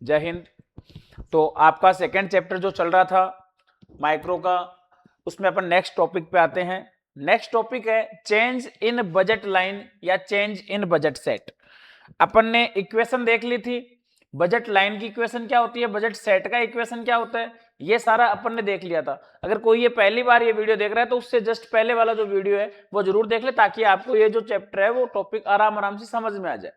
जय हिंद। तो आपका सेकंड चैप्टर जो चल रहा था माइक्रो का, उसमें अपन नेक्स्ट टॉपिक पे आते हैं। नेक्स्ट टॉपिक है चेंज इन बजट लाइन या चेंज इन बजट सेट। अपन ने इक्वेशन देख ली थी, बजट लाइन की इक्वेशन क्या होती है, बजट सेट का इक्वेशन क्या होता है, ये सारा अपन ने देख लिया था। अगर कोई ये पहली बार ये वीडियो देख रहा है तो उससे जस्ट पहले वाला जो वीडियो है वो जरूर देख ले, ताकि आपको ये जो चैप्टर है वो टॉपिक आराम आराम से समझ में आ जाए।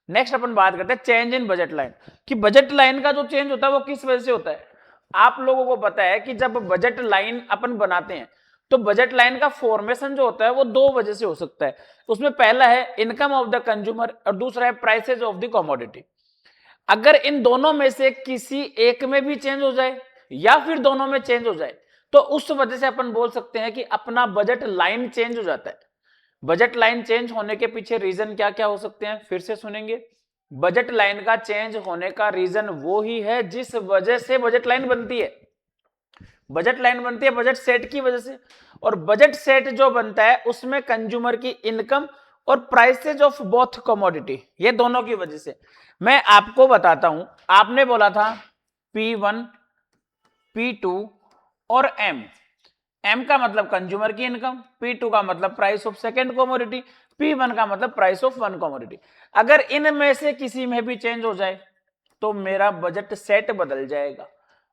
नेक्स्ट अपन बात करते हैं चेंज इन बजट लाइन, कि बजट लाइन का जो चेंज होता है वो किस वजह से होता है। आप लोगों को पता है कि जब बजट लाइन अपन बनाते हैं तो बजट लाइन का फॉर्मेशन जो होता है वो दो वजह से हो सकता है। उसमें पहला है इनकम ऑफ द कंज्यूमर और दूसरा है प्राइसेज ऑफ द कमोडिटी। अगर इन दोनों में से किसी एक में भी चेंज हो जाए या फिर दोनों में चेंज हो जाए तो उस वजह से अपन बोल सकते हैं कि अपना बजट लाइन चेंज हो जाता है। बजट लाइन चेंज होने के पीछे रीजन क्या क्या हो सकते हैं फिर से सुनेंगे। बजट लाइन का चेंज होने का रीजन वो ही है जिस वजह से बजट लाइन बनती है। बजट लाइन बनती है बजट सेट की वजह से, और बजट सेट जो बनता है उसमें कंज्यूमर की इनकम और प्राइसेज ऑफ बोथ कमोडिटी, ये दोनों की वजह से। मैं आपको बताता हूं, आपने बोला था P1 P2 और M का मतलब कंज्यूमर की इनकम, P2 का मतलब price of second commodity, P1 का मतलब प्राइस ऑफ वन कमोडिटी। अगर इनमें से किसी में भी चेंज हो जाए तो मेरा बजट सेट बदल जाएगा,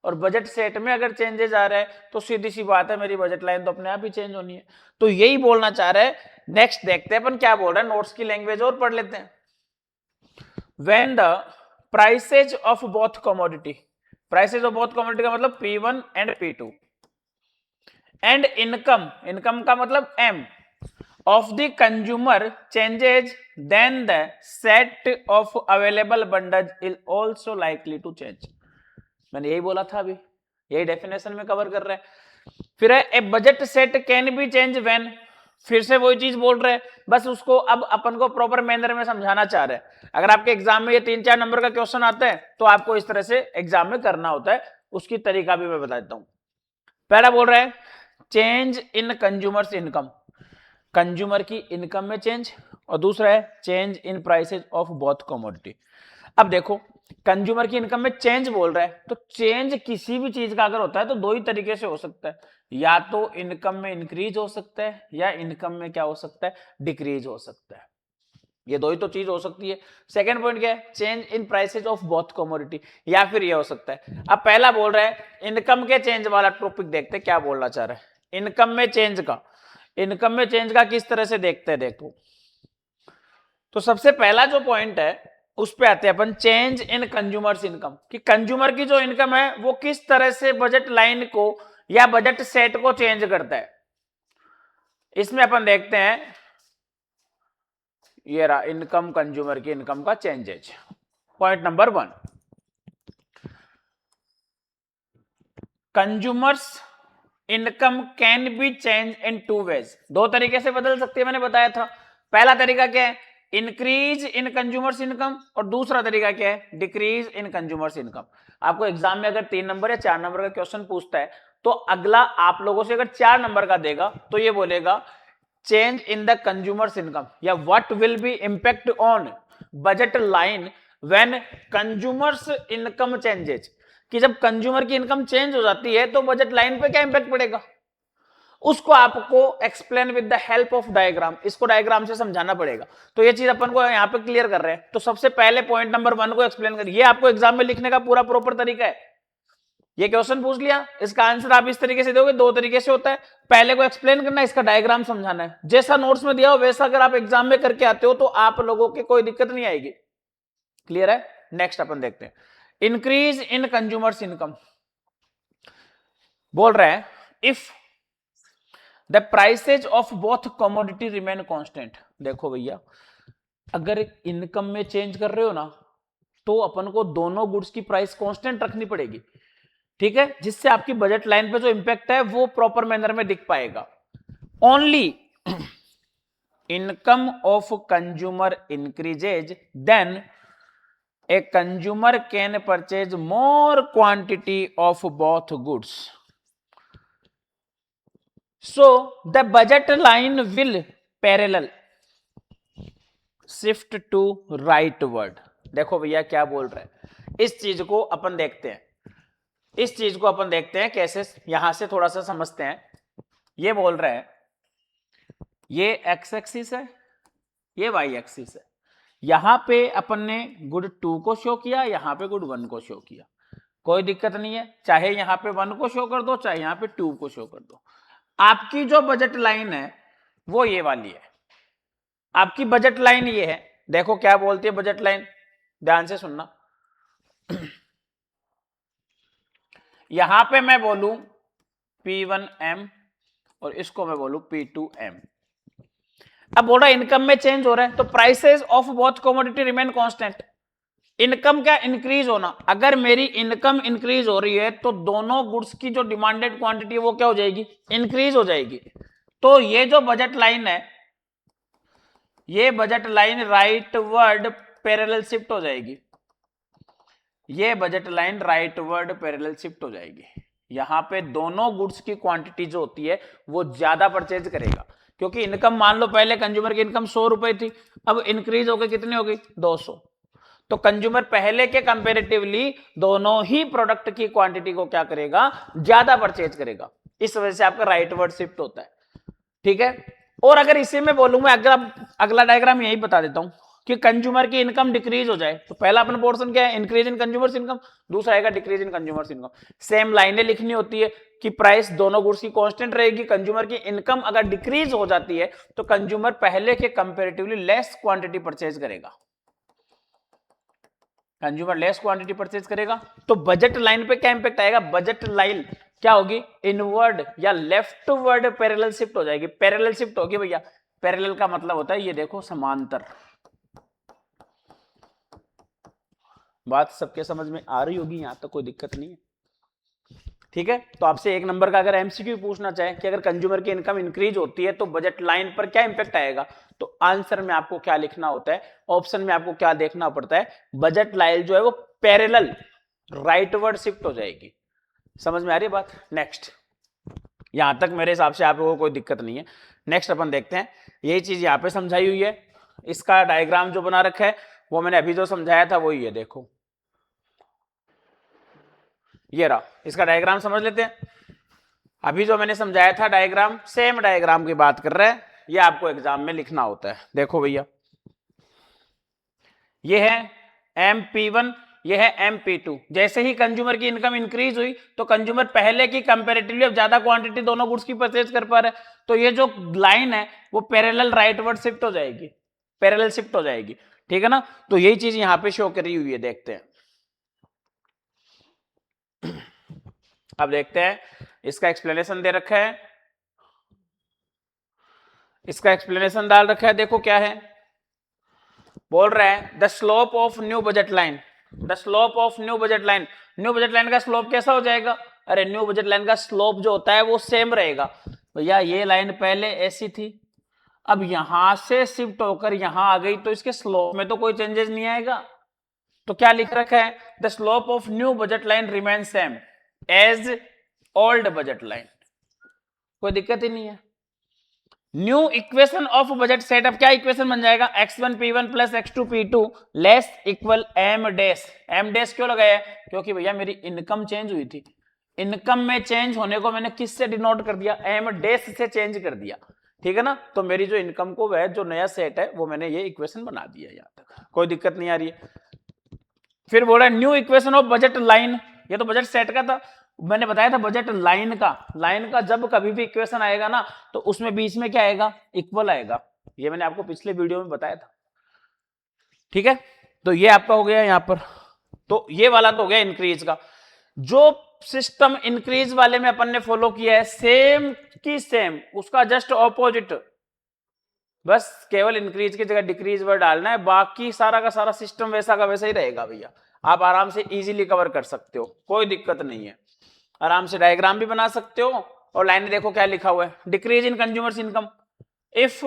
और बजट सेट में अगर चेंजेस आ रहे हैं तो सीधी सी बात है मेरी बजट लाइन तो अपने आप ही चेंज होनी है। तो यही बोलना चाह रहे हैं। नेक्स्ट देखते हैं अपन क्या बोल रहे हैं, नोट्स की लैंग्वेज और पढ़ लेते हैं। When the prices of both commodity, prices of both commodity का मतलब P1 and P2, and income का मतलब M of the consumer changes, then the set of available bundles is also likely to change। मैंने यही बोला था अभी, यही डेफिनेशन में कवर कर रहा है। फिर है a budget set can be change when, फिर से वही चीज बोल रहे हैं, बस उसको अब अपन को प्रॉपर मैनर में समझाना चाह रहे हैं। अगर आपके एग्जाम में ये 3-4 नंबर का क्वेश्चन आता है तो आपको इस तरह से एग्जाम में करना होता है, उसकी तरीका भी मैं बता देता हूं। पहला बोल रहा है change in consumers income, consumer की इनकम में चेंज, और दूसरा है change in prices of both commodity. अब देखो कंज्यूमर की इनकम में चेंज बोल रहा है तो चेंज किसी भी चीज का अगर होता है तो दो ही तरीके से हो सकता है, या तो इनकम में इंक्रीज हो सकता है या इनकम में क्या हो सकता है, डिक्रीज हो सकता है। ये दो ही तो चीज हो सकती है। सेकंड पॉइंट क्या है, change in prices of both commodity, या फिर ये हो सकता है। अब पहला बोल रहा है इनकम के चेंज वाला टॉपिक देखते हैं क्या बोलना चाह रहा है। इनकम में चेंज का, इनकम में चेंज का किस तरह से देखते हैं देखो। तो सबसे पहला जो पॉइंट है उस पे आते हैं अपन, चेंज इन कंज्यूमर्स इनकम, कि कंज्यूमर की जो इनकम है वो किस तरह से बजट लाइन को या बजट सेट को चेंज करता है। इसमें अपन देखते हैं ये रहा इनकम, कंज्यूमर की इनकम का changes. Point number 1, consumers income can be change in 2 ways, दो तरीके से बदल सकती है, मैंने बताया था। पहला तरीका क्या है, इंक्रीज इन कंज्यूमर्स इनकम, और दूसरा तरीका क्या है, डिक्रीज इन कंज्यूमर्स इनकम। आपको एग्जाम में अगर 3 नंबर या 4 नंबर का क्वेश्चन पूछता है तो अगला आप लोगों से अगर 4 नंबर का देगा तो ये बोलेगा change in the consumers income, या what will be impact on budget line when consumers income changes, कि जब कंज्यूमर की इनकम चेंज हो जाती है तो बजट लाइन पे क्या इंपैक्ट पड़ेगा, उसको आपको explain with the help of diagram, इसको डायग्राम से समझाना पड़ेगा। तो ये चीज अपन को यहाँ पे क्लियर कर रहे हैं। तो सबसे पहले पॉइंट नंबर 1 को एक्सप्लेन करिए, ये आपको एग्जाम में लिखने का पूरा प्रॉपर तरीका है। ये क्वेश्चन पूछ लिया, इसका आंसर आप इस तरीके से दोगे, दो तरीके से होता है, पहले को एक्सप्लेन करना, इसका डायग्राम समझाना है। जैसा नोट्स में दिया हो वैसा अगर आप एग्जाम में करके आते हो तो आप लोगों की कोई दिक्कत नहीं आएगी। क्लियर है। नेक्स्ट अपन देखते हैं, इंक्रीज इन कंज्यूमर्स इनकम बोल रहे हैं if the prices of both commodity remain constant. देखो भैया, अगर इनकम में चेंज कर रहे हो ना तो अपन को दोनों गुड्स की प्राइस कांस्टेंट रखनी पड़ेगी, ठीक है, जिससे आपकी बजट लाइन पे जो इंपैक्ट है वो प्रॉपर मैनर में दिख पाएगा। Only income of consumer increases then a consumer can purchase more quantity of both goods, so the budget line will parallel shift to rightward। देखो भैया क्या बोल रहे हैं, इस चीज को अपन देखते हैं, इस चीज को अपन देखते हैं कैसे, यहां से थोड़ा सा समझते हैं। ये बोल रहा है ये एक्स एक्सिस है, ये वाई एक्सिस है। यहां पे अपन ने गुड 2 को शो किया, यहां पे गुड 1 को शो किया, कोई दिक्कत नहीं है, चाहे यहां पे 1 को शो कर दो चाहे यहां पे 2 को शो कर दो। आपकी जो बजट लाइन है वो ये वाली है, आपकी बजट लाइन ये है। देखो क्या बोलती है बजट लाइन, ध्यान से सुनना। यहां पे मैं बोलूं P1M और इसको मैं बोलूं P2M। अब बोल रहा है इनकम में चेंज हो रहा है, तो prices of both commodity remain constant. Income क्या इंक्रीज होना, अगर मेरी इनकम इंक्रीज हो रही है तो दोनों गुड्स की जो डिमांडेड क्वांटिटी है वो क्या हो जाएगी, इंक्रीज हो जाएगी। तो ये जो बजट लाइन है, ये budget line right word parallel shift हो जाएगी, ये budget line right word parallel shift हो जाएगी। यहां पे दोनों गुड्स की क्वांटिटी जो होती है वो ज्यादा परचेज करेगा, क्योंकि इनकम मान लो पहले कंज्यूमर की इनकम 100 रुपए थी, अब इंक्रीज होकर कितनी हो गई 200। तो कंज्यूमर पहले के कंपेरेटिवली दोनों ही प्रोडक्ट की क्वांटिटी को क्या करेगा, ज्यादा परचेज करेगा। इस वजह से आपका राइट वर्ड शिफ्ट होता है, ठीक है। और अगर इसे मैं बोलूंगा, अगला डायग्राम यही बता देता हूं कि कंज्यूमर की इनकम डिक्रीज हो जाए, तो पहला अपना पोर्शन क्या है, इंक्रीज इन कंज्यूमर्स इनकम, दूसरा आएगा decrease in consumers income. Same लाइनें लिखनी होती है कि प्राइस दोनों गुड्स की कांस्टेंट रहेगी, कंज्यूमर की इनकम अगर डिक्रीज हो जाती है तो कंज्यूमर पहले के कंपैरेटिवली लेस क्वांटिटी परचेज करेगा, कंज्यूमर लेस क्वांटिटी परचेज करेगा। तो बजट लाइन पे क्या इंपैक्ट आएगा, बजट लाइन क्या होगी, इनवर्ड या लेफ्टवर्ड पैरेलल शिफ्ट हो जाएगी। पैरेलल शिफ्ट होगी भैया, पैरेलल का मतलब होता है ये देखो समांतर। बात सबके समझ में आ रही होगी, यहां तक कोई दिक्कत नहीं है, ठीक है। तो आपसे 1 नंबर का अगर एमसीक्यू पूछना चाहे कि अगर कंज्यूमर की इनकम इंक्रीज होती है तो बजट लाइन पर क्या इंपैक्ट आएगा, तो आंसर में आपको क्या लिखना होता है, ऑप्शन में आपको क्या देखना पड़ता है, बजट लाइन जो है वो पैरेलल राइटवर्ड शिफ्ट हो जाएगी। समझ में आ रही है बात। नेक्स्ट, यहां तक मेरे हिसाब से आप लोगों को कोई दिक्कत नहीं है। नेक्स्ट अपन देखते हैं, यही चीज यहां पे समझाई हुई है, इसका डायग्राम जो बना रखा है वो मैंने अभी जो समझाया था वही है, देखो ये रहा, इसका डायग्राम समझ लेते हैं। अभी जो मैंने समझाया था डायग्राम, सेम डायग्राम की बात कर रहे हैं, ये आपको एग्जाम में लिखना होता है। देखो भैया, ये है MP1, ये है MP2। जैसे ही कंज्यूमर की इनकम इंक्रीज हुई तो कंज्यूमर पहले की कंपैरेटिवली अब ज्यादा क्वांटिटी दोनों गुड्स की परचेज कर पा रहे हैं, तो ये जो लाइन है वो पैरेलल राइटवर्ड शिफ्ट हो जाएगी, पैरेलल शिफ्ट हो जाएगी, ठीक है ना। तो यही चीज यहां पे शो करी हुई है, देखते हैं। अब देखते हैं, इसका एक्सप्लेनेशन दे रखा है, इसका एक्सप्लेनेशन डाल रखा है, देखो क्या है, बोल रहा है the slope of new budget line, the slope of new budget line. New budget line का स्लोप कैसा हो जाएगा, अरे न्यू बजट लाइन का स्लोप जो होता है वो सेम रहेगा भैया। ये लाइन पहले ऐसी थी, अब यहां से शिफ्ट होकर यहां आ गई, तो इसके स्लोप में तो कोई चेंजेस नहीं आएगा। तो क्या लिख रखा है, the slope of new budget line remain same as old budget line, कोई दिक्कत ही नहीं है। New equation of budget set, अब क्या इक्वेशन बन जाएगा, x1 p1 plus x2 p2 less equal m dash. m dash क्यों लगाया, क्योंकि भैया मेरी इनकम चेंज हुई थी, इनकम में चेंज होने को मैंने किससे डिनोट कर दिया, m डैश से चेंज कर दिया, ठीक है ना। तो मेरी जो इनकम को वह जो नया सेट है वो मैंने ये इक्वेशन बना दिया, यहां तक कोई दिक्कत नहीं आ रही है। फिर बोला new equation of budget line, ये तो बजट सेट का था, मैंने बताया था बजट लाइन का जब कभी भी इक्वेशन आएगा ना तो उसमें बीच में क्या आएगा, इक्वल आएगा, ये मैंने आपको पिछले वीडियो में बताया था, ठीक है। तो ये आपका हो गया यहां पर, तो ये वाला तो हो गया इंक्रीज का। जो सिस्टम इंक्रीज वाले में अपन ने फॉलो किया है सेम की सेम, उसका जस्ट ऑपोजिट, बस केवल इंक्रीज की जगह डिक्रीज वर्ड डालना है, बाकी सारा का सारा सिस्टम वैसा का वैसा ही रहेगा भैया। आप आराम से इजीली कवर कर सकते हो, कोई दिक्कत नहीं है, आराम से डायग्राम भी बना सकते हो। और लाइन देखो क्या लिखा हुआ है, decrease in consumers income if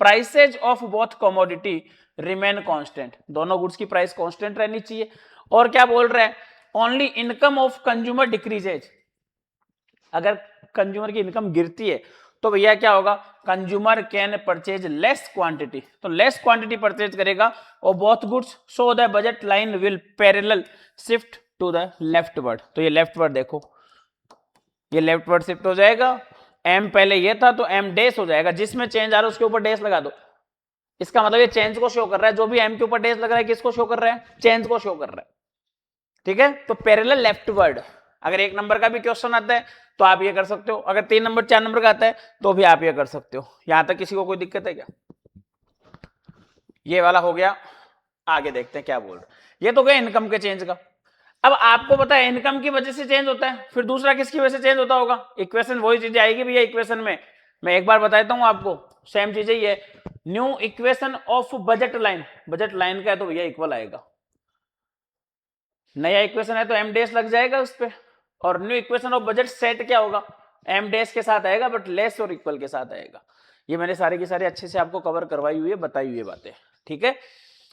prices of both commodity remain constant, दोनों गुड्स की प्राइस कांस्टेंट रहनी चाहिए। और क्या बोल रहे हैं, only income of consumer decreases, अगर कंज्यूमर की इनकम गिरती है तो भैया क्या होगा, consumer can purchase less quantity, तो लेस क्वांटिटी परचेज करेगा और both goods, so the budget line will parallel shift to the leftward. तो ये लेफ्टवर्ड देखो, ये लेफ्टवर्ड शिफ्ट हो जाएगा, एम पहले ये था तो एम डैश हो जाएगा, जिसमें चेंज आ रहा है उसके ऊपर डैश लगा दो। इसका मतलब ये चेंज को शो कर रहा है, जो भी एम के ऊपर डैश लग रहा है किसको शो कर रहा है, चेंज को शो कर रहा है। ठीक है, तो पैरेलल लेफ्टवर्ड, अगर 1 नंबर का भी क्वेश्चन आता है तो आप ये कर सकते हो, अगर 3 नंबर 4 नंबर का आता है तो भी आप ये कर सकते हो। यहां तक किसी को कोई दिक्कत है क्या? ये वाला हो गया, आगे देखते हैं क्या बोल रहे। ये तो गया इनकम के चेंज का। अब आपको पता है इनकम की वजह से चेंज होता है, फिर दूसरा किसकी वजह से चेंज होता होगा, इक्वेशन वही चीजें आएगी भैया इक्वेशन में। मैं एक बार बता देता हूं आपको, सेम चीजें ही है। New equation of budget line, budget line का है तो भैया इक्वल आएगा, नया इक्वेशन है तो एम डैश लग जाएगा उस पर, और new equation of budget set क्या होगा, एम डैश के साथ आएगा बट लेस और इक्वल के साथ आएगा। ये मैंने सारी की सारी अच्छे से आपको कवर करवाई हुई है, बताई हुई है बातें। ठीक है,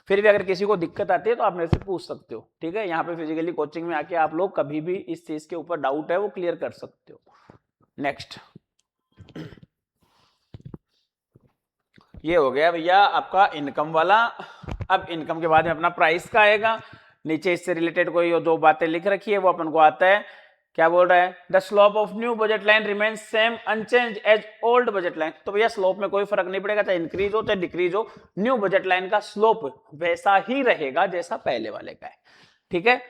फिर भी अगर किसी को दिक्कत आती है तो आप मेरे से पूछ सकते हो। ठीक है, यहाँ पे फिजिकली कोचिंग में आके आप लोग कभी भी इस चीज के ऊपर डाउट है वो क्लियर कर सकते हो। नेक्स्ट, ये हो गया भैया आपका इनकम वाला। अब इनकम के बाद में अपना प्राइस का आएगा, नीचे इससे रिलेटेड कोई जो बातें लिख रखी है वो अपन को आता है। क्या बोल रहा है, the slope of new budget line remains same unchange as old budget line. तो भैया स्लोप में कोई फर्क नहीं पड़ेगा, चाहे इंक्रीज हो चाहे डिक्रीज हो, न्यू बजट लाइन का स्लोप वैसा ही रहेगा जैसा पहले वाले का है। ठीक है,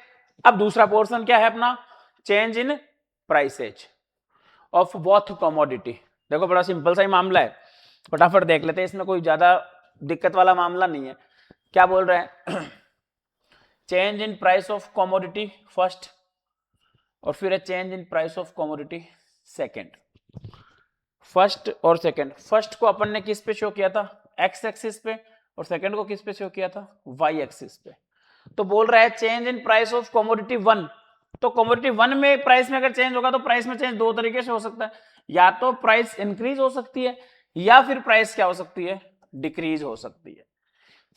अब दूसरा पोर्शन क्या है अपना, change in prices of both commodity. देखो बड़ा सिंपल सा ही मामला है, फटाफट देख लेते हैं, इसमें कोई ज्यादा दिक्कत वाला मामला नहीं है। क्या बोल रहे हैं, change in price of commodity first, और फिर है change in price of commodity second. First और सेकंड, फर्स्ट को अपन ने किस पे शो किया था, एक्स एक्सिस पे, और सेकंड को किस पे शो किया था, वाई एक्सिस पे। तो बोल रहा है change in price of commodity 1, तो कमोडिटी 1 में प्राइस में अगर चेंज होगा तो प्राइस में चेंज दो तरीके से हो सकता है, या तो प्राइस इंक्रीज हो सकती है या फिर प्राइस क्या हो सकती है, डिक्रीज हो सकती है।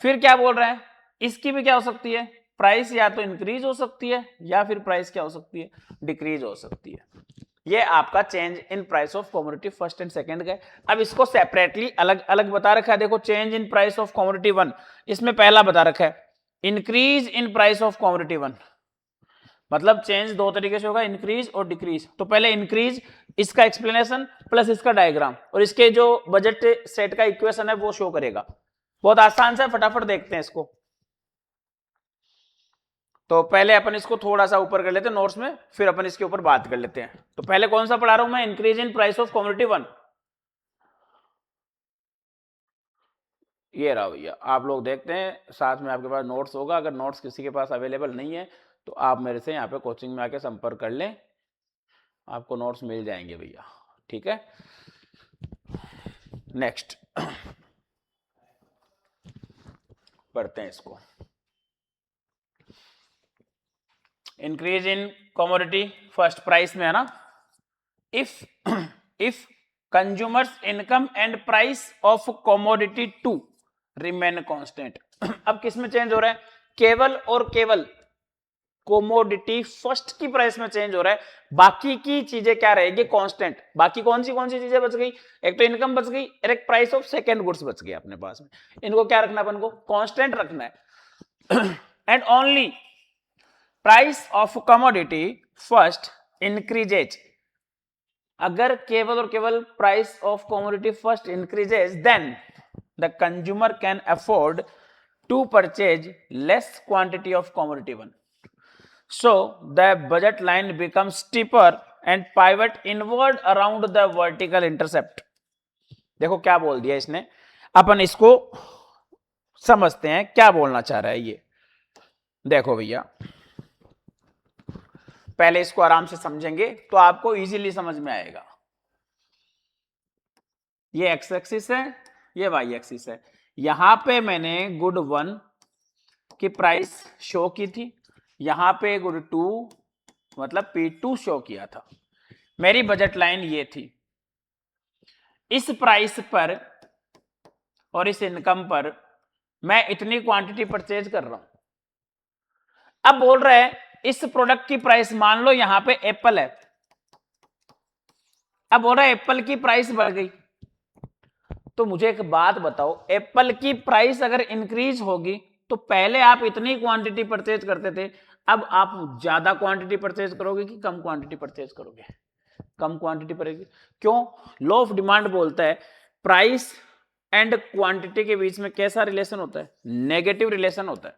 फिर क्या बोल रहा है, इसकी भी क्या हो सकती है, प्राइस या तो इंक्रीज हो सकती है या फिर प्राइस क्या हो सकती है, डिक्रीज हो सकती है। ये आपका change in price of commodity first and second का है। अब इसको सेपरेटली अलग अलग बता रखा है। देखो change in price of commodity 1, इसमें पहला बता रखा है increase in price of commodity 1, मतलब चेंज दो तरीके से होगा, इंक्रीज और डिक्रीज। तो पहले इंक्रीज, इसका एक्सप्लेनेशन प्लस इसका डायग्राम, और इसके जो बजट सेट का इक्वेशन है वो शो करेगा। बहुत आसान से, फटाफट देखते हैं इसको। तो पहले अपन इसको थोड़ा सा ऊपर कर लेते हैं नोट्स में, फिर अपन इसके ऊपर बात कर लेते हैं। तो पहले कौन सा पढ़ा रहा हूं मैं, increase in price of commodity 1। ये रहा भैया, आप लोग देखते हैं, साथ में आपके पास नोट्स होगा। अगर नोट्स किसी के पास अवेलेबल नहीं है तो आप मेरे से यहाँ पे कोचिंग में आके संपर्क कर लें, आपको नोट्स मिल जाएंगे भैया। ठीक है, नेक्स्ट पढ़ते हैं इसको। Increase in commodity first, price में है ना, if consumers income and price of commodity 2 remain constant. अब किस में चेंज हो रहा है, केवल और केवल कोमोडिटी फर्स्ट की प्राइस में चेंज हो रहा है, बाकी की चीजें क्या रहेगी, कांस्टेंट। बाकी कौन सी चीजें बच गई, एक तो इनकम बच गई और एक प्राइस ऑफ सेकंड गुड्स बच गया अपने पास में। इनको क्या रखना है अपन को, कांस्टेंट रखना है। And only price of commodity first increases, अगर केवल और केवल price of commodity first increases, then the consumer can afford to purchase less quantity of commodity 1, so the budget line becomes steeper and pivot inward around the vertical intercept। देखो क्या बोल दिया इसने, अपन इसको समझते हैं क्या बोलना चाह रहा है ये। देखो भैया, पहले इसको आराम से समझेंगे तो आपको इजीली समझ में आएगा। ये एक्स एक्सिस है, ये वाई एक्सिस है। यहां पे मैंने गुड 1 की प्राइस शो की थी, यहां पे गुड 2 मतलब P2 शो किया था। मेरी बजट लाइन ये थी, इस प्राइस पर और इस इनकम पर मैं इतनी क्वांटिटी परचेज कर रहा हूं। अब बोल रहे हैं इस प्रोडक्ट की प्राइस, मान लो यहां पे एप्पल है, अब बोल रहा है एप्पल की प्राइस बढ़ गई, तो मुझे एक बात बताओ, एप्पल की प्राइस अगर इंक्रीज होगी तो पहले आप इतनी क्वांटिटी परचेज करते थे, अब आप ज्यादा क्वांटिटी परचेज करोगे कि कम क्वांटिटी परचेज करोगे? कम क्वांटिटी पड़ेगी। क्यों? लॉ ऑफ डिमांड बोलता है प्राइस एंड क्वांटिटी के बीच में कैसा रिलेशन होता है? नेगेटिव रिलेशन होता है।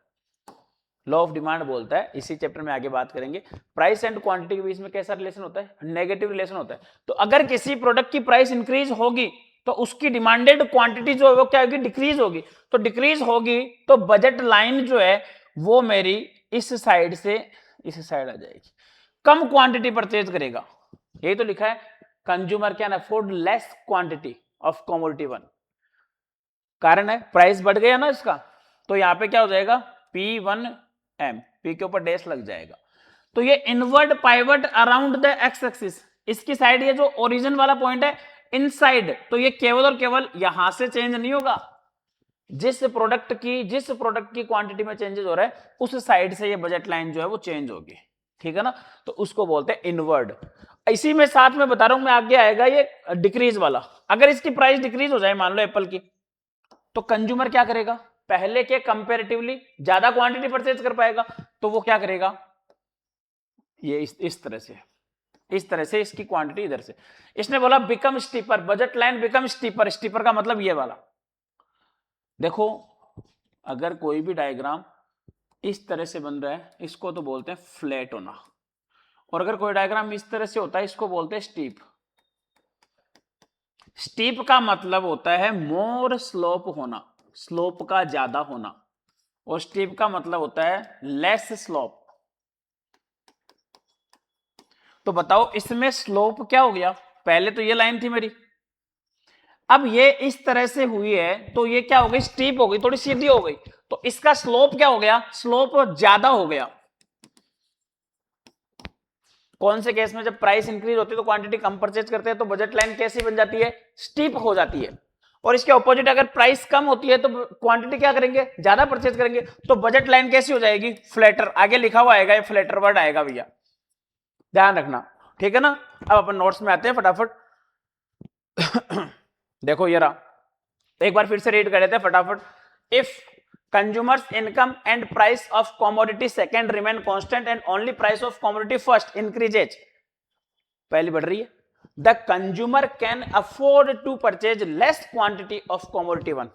लॉ ऑफ डिमांड बोलता है, इसी चैप्टर में आगे बात करेंगे, प्राइस एंड क्वांटिटी के बीच में कैसा रिलेशन होता है? नेगेटिव रिलेशन होता है। तो अगर किसी प्रोडक्ट की प्राइस इंक्रीज होगी तो उसकी डिमांडेड क्वांटिटी जो है वो क्या होगी? डिक्रीज होगी। तो डिक्रीज होगी तो बजट लाइन जो है वो मेरी इस साइड से इस साइड आ जाएगी, कम क्वांटिटी परचेज करेगा। यही तो लिखा है, consumer can afford less quantity of commodity one. कारण है प्राइस बढ़ गया ना इसका, तो यहां पे क्या हो जाएगा? P1M, P के ऊपर डैश लग जाएगा। तो ये inward pivot around the x axis, इसकी साइड ये जो ओरिजिन वाला पॉइंट है इनसाइड, तो ये केवल और केवल यहां से चेंज नहीं होगा, जिस प्रोडक्ट की क्वांटिटी में चेंजेस हो रहा है उस साइड से ये बजट लाइन जो है वो चेंज होगी। ठीक है ना? तो उसको बोलते हैं इनवर्ड। इसी में साथ में बता रहा हूं मैं, आगे आएगा ये डिक्रीज वाला। अगर इसकी प्राइस डिक्रीज हो जाए मान लो एप्पल की, तो कंज्यूमर क्या करेगा? पहले के कंपैरेटिवली ज्यादा क्वांटिटी परचेज कर पाएगा, तो वो क्या करेगा? ये इस तरह से इसकी क्वांटिटी इधर से। इसने बोला become steeper, budget line become steeper. Steeper का मतलब ये वाला। देखो अगर कोई भी डायग्राम इस तरह से बन रहा है इसको तो बोलते हैं फ्लैट होना, और अगर कोई डायग्राम इस तरह से होता है इसको बोलते हैं स्टीप। स्टीप का मतलब होता है मोर स्लोप होना, स्लोप का ज्यादा होना, और स्टीप का मतलब होता है लेस स्लोप। तो बताओ इसमें स्लोप क्या हो गया? पहले तो ये लाइन थी मेरी, अब ये इस तरह से हुई है तो ये क्या हो गई? स्टीप हो गई, थोड़ी सीधी हो गई। तो इसका स्लोप क्या हो गया? स्लोप ज्यादा हो गया। कौन से केस में? जब प्राइस इंक्रीज होती है तो क्वांटिटी कम परचेज करते हैं, तो बजट लाइन कैसी बन जाती है? स्टीप हो जाती है। और इसके ऑपोजिट अगर प्राइस कम होती है तो क्वांटिटी क्या करेंगे? ज्यादा परचेज करेंगे, तो बजट लाइन कैसी हो जाएगी? फ्लैटर। आगे लिखा हुआ आएगा, ये फ्लैटर वर्ड आएगा भैया, ध्यान रखना। ठीक है ना? अब अपन नोट्स में आते हैं फटाफट। देखो ये रहा, एक बार फिर से रीड कर लेते हैं फटाफट। If consumers income and price of commodity second remain constant and only price of commodity first increases, पहली बढ़ रही है, the consumer can afford to purchase less quantity of commodity one,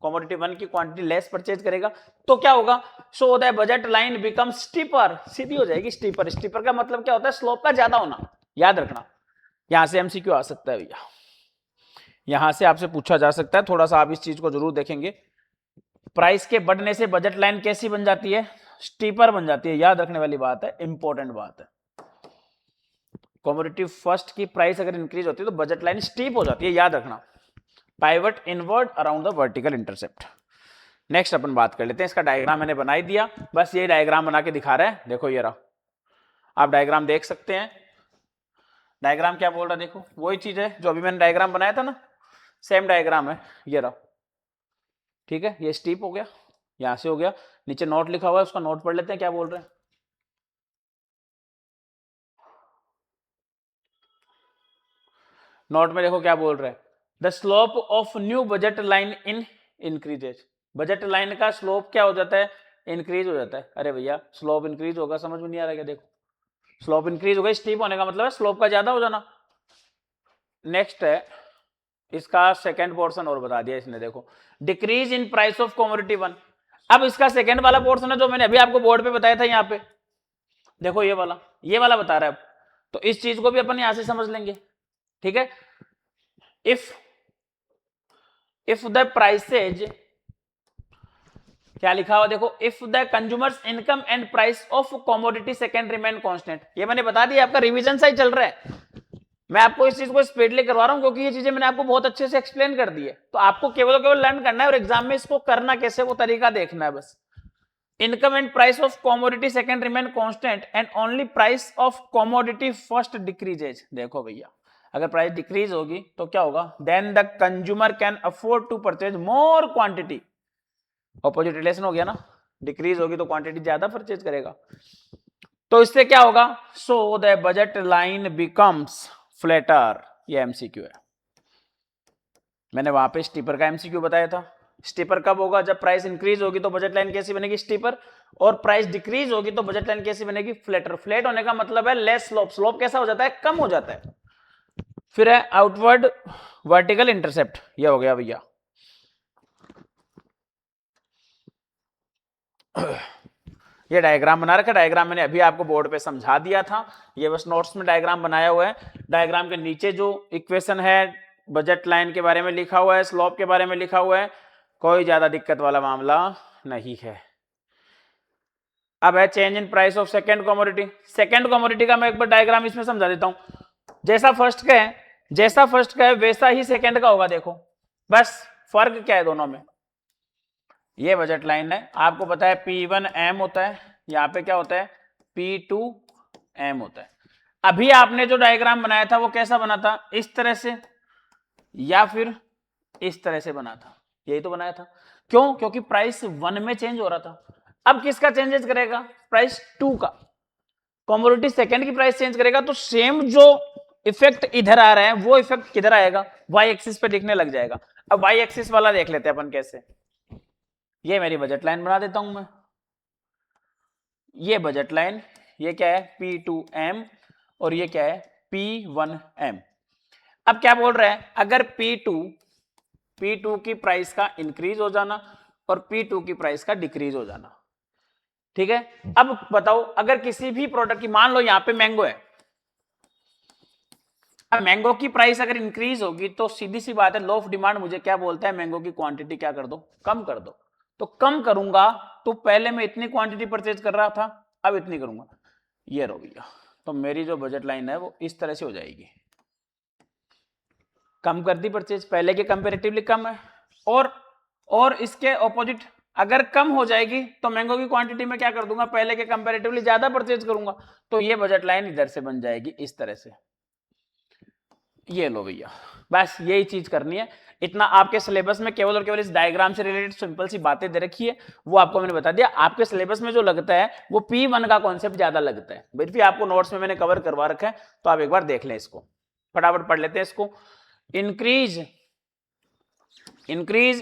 commodity one की quantity less purchase करेगा, तो क्या होगा? so the budget line becomes steeper, सीधी हो जाएगी। स्टीपर, स्टीपर का मतलब क्या होता है? स्लोप का ज्यादा होना। याद रखना, यहां से एमसीक्यू आ सकता है भैया, यहां से आपसे पूछा जा सकता है, थोड़ा सा आप इस चीज को जरूर देखेंगे। प्राइस के बढ़ने से बजट लाइन कैसी बन जाती है? स्टीपर बन जाती है। याद रखने वाली बात है, इंपॉर्टेंट बात है। कमोडिटी फर्स्ट की प्राइस अगर इंक्रीज होती है तो बजट लाइन स्टीप हो जाती है, याद रखना। Pivot inward around the vertical intercept. Next अपन बात कर लेते हैं, इसका डायग्राम मैंने बना ही दिया, बस ये डायग्राम बना के दिखा रहा है। देखो ये रहा, आप डायग्राम देख सकते हैं। डायग्राम क्या बोल रहा है? देखो वही चीज है जो अभी मैंने डायग्राम बनाया था ना, सेम डायग्राम है, ये रहा। ठीक है, ये स्टीप हो गया, यहां से हो गया। नीचे नोट लिखा हुआ है, उसका नोट पढ़ लेते हैं क्या बोल रहे हैं। नोट में देखो क्या बोल रहे हैं, the slope of new budget line in increases. Budget line का स्लोप क्या हो जाता है? इंक्रीज हो जाता है। अरे भैया स्लोप इंक्रीज होगा, समझ में नहीं आ रहा क्या? देखो स्लोप इंक्रीज हो गई, स्टीप होने का मतलब है स्लोप का ज्यादा हो जाना। नेक्स्ट है इसका सेकेंड पोर्शन और बता दिया इसने, देखो decrease in price of commodity one. अब इसका सेकेंड वाला पोर्शन है जो मैंने अभी आपको बोर्ड पे बताया था, यहाँ पे देखो ये वाला बता रहा है। तो इस चीज को भी अपन यहां से समझ लेंगे। ठीक है, इफ द प्राइसेज, क्या लिखा हुआ देखो, if the consumers income and price of commodity second remain constant. ये मैंने बता दिया, आपका रिवीजन सा ही चल रहा है, मैं आपको इस चीज को स्पीडली करवा रहा हूं क्योंकि ये चीजें मैंने आपको बहुत अच्छे से एक्सप्लेन कर दी है। तो आपको केवल लर्न करना है और एग्जाम में इसको करना कैसे वो तरीका देखना है बस। Income and price of commodity second remain constant and only price of commodity first decreases. देखो भैया अगर प्राइस डिक्रीज होगी तो क्या होगा? Then the consumer can afford to purchase more quantity. Opposite relation हो गया ना, डिक्रीज होगी तो क्वांटिटी ज्यादा परचेज करेगा। तो इससे क्या होगा? सो the budget line becomes flatter. ये एमसीक्यू है। मैंने वहां पे स्टीपर का एमसीक्यू बताया था। स्टीपर कब होगा? जब प्राइस इंक्रीज होगी तो बजट लाइन कैसी बनेगी? स्टीपर। और प्राइस डिक्रीज होगी तो बजट लाइन कैसी बनेगी? फ्लैटर। फ्लैट होने का मतलब है लेस स्लोप। स्लोप कैसा हो जाता है? कम हो जाता है। फिर है आउटवर्ड वर्टिकल इंटरसेप्ट। ये हो गया भैया। ये डायग्राम बना रखा। डायग्राम मैंने अभी आपको बोर्ड पे समझा दिया था। ये बस नोट्स में डायग्राम बनाया हुआ है। डायग्राम के नीचे जो इक्वेशन है बजट लाइन के बारे में लिखा हुआ है, स्लोप के बारे में लिखा हुआ है। कोई ज्यादा दिक्कत वाला मामला नहीं है। अब है change in price of second commodity. Second commodity का मैं एक बार डायग्राम इसमें समझा देता हूं। जैसा फर्स्ट का है वैसा ही सेकेंड का होगा। देखो बस फर्क क्या है दोनों में। ये बजट लाइन है, आपको पता है P1M होता है, यहाँ पे क्या होता है P2M होता है। अभी आपने जो डायग्राम बनाया था वो कैसा बना था? इस तरह से या फिर इस तरह से बना था। यही तो बनाया था। क्यों? क्योंकि प्राइस 1 में चेंज हो रहा था। अब किसका चेंजेस करेगा? प्राइस 2 का। कमोडिटी सेकंड की प्राइस चेंज करेगा तो सेम जो इफेक्ट इधर आ रहा है वो इफेक्ट किधर आएगा? वाई एक्सिस पे दिखने लग जाएगा। अब वाई एक्सिस वाला देख लेते हैं अपन कैसे। ये मेरी बजट लाइन बना देता हूं मैं। ये बजट लाइन, ये क्या है P2M और ये क्या है P1M। अब क्या बोल रहा है? अगर P2 की प्राइस का इंक्रीज हो जाना और P2 की प्राइस का डिक्रीज हो जाना, ठीक है। अब बताओ, अगर किसी भी प्रोडक्ट की, मान लो यहां पे मैंगो है, अब मैंगो की प्राइस अगर इंक्रीज होगी तो सीधी सी बात है, लॉ ऑफ डिमांड मुझे क्या बोलता है? मैंगो की क्वांटिटी क्या कर दो? कम कर दो। तो कम करूंगा तो पहले मैं इतनी क्वांटिटी परचेज कर रहा था, अब इतनी करूंगा। ये रो भैया, तो मेरी जो बजट लाइन है वो इस तरह से हो जाएगी। कम कर दी परचेज, पहले के कंपेरेटिवली कम है। और इसके ऑपोजिट, अगर कम हो जाएगी तो मैंगो की क्वांटिटी में क्या कर दूंगा? पहले के कंपेरेटिवली ज्यादा परचेज करूंगा। तो ये बजट लाइन इधर से बन जाएगी इस तरह से। ये लो भैया, बस यही चीज करनी है। इतना आपके सिलेबस में केवल और केवल इस डायग्राम से रिलेटेड सिंपल सी बातें दे रखी है, वो आपको मैंने बता दिया। आपके सिलेबस में जो लगता है वो P1 का कॉन्सेप्ट ज्यादा लगता है, फिर भी आपको नोट्स में मैंने कवर करवा रखा है, तो आप एक बार देख लें इसको। फटाफट पढ़ लेते हैं इसको। Increase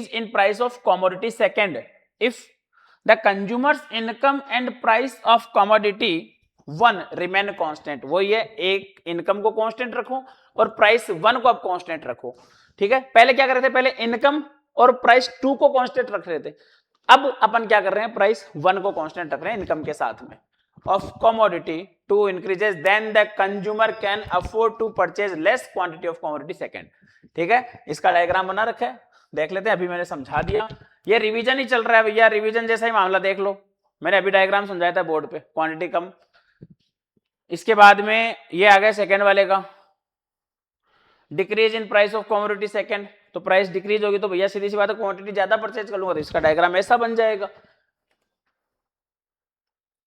in price of commodity second if the consumers income and price of commodity 1 remain constant. वही है, एक इनकम को कांस्टेंट रखो और प्राइस 1 को आप कांस्टेंट रखो, ठीक है। पहले क्या कर रहे थे? पहले इनकम और प्राइस 2 को कांस्टेंट रख रहे थे। अब अपन क्या कर रहे हैं? प्राइस 1 को कांस्टेंट रख रहे हैं इनकम के साथ में। Of commodity 2 increases then the consumer can afford to purchase less quantity of commodity second, ठीक है। इसका डायग्राम बना रखा है, देख लेते हैं। अभी मैंने समझा दिया, ये रिवीजन ही चल रहा है भैया, रिवीजन जैसा ही मामला देख लो। मैंने अभी डायग्राम समझाया था बोर्ड पे, क्वांटिटी कम। इसके बाद में ये आ गया सेकेंड वाले का, decrease in price of commodity second. तो प्राइस डिक्रीज होगी तो भैया सीधी सी बात है क्वांटिटी ज्यादा परचेज कर लूंगा, तो इसका डायग्राम ऐसा बन जाएगा।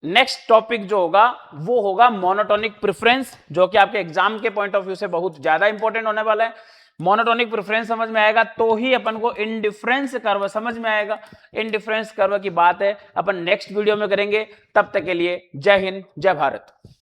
नेक्स्ट टॉपिक जो होगा वो होगा मोनोटोनिक प्रेफरेंस, जो कि आपके एग्जाम के पॉइंट ऑफ व्यू से बहुत ज्यादा इंपॉर्टेंट होने वाला है। मोनोटोनिक प्रेफरेंस समझ में आएगा तो ही अपन को इंडिफरेंस कर्व समझ में आएगा। इंडिफरेंस कर्व की बात है अपन नेक्स्ट वीडियो में करेंगे। तब तक के लिए जय हिंद, जय भारत।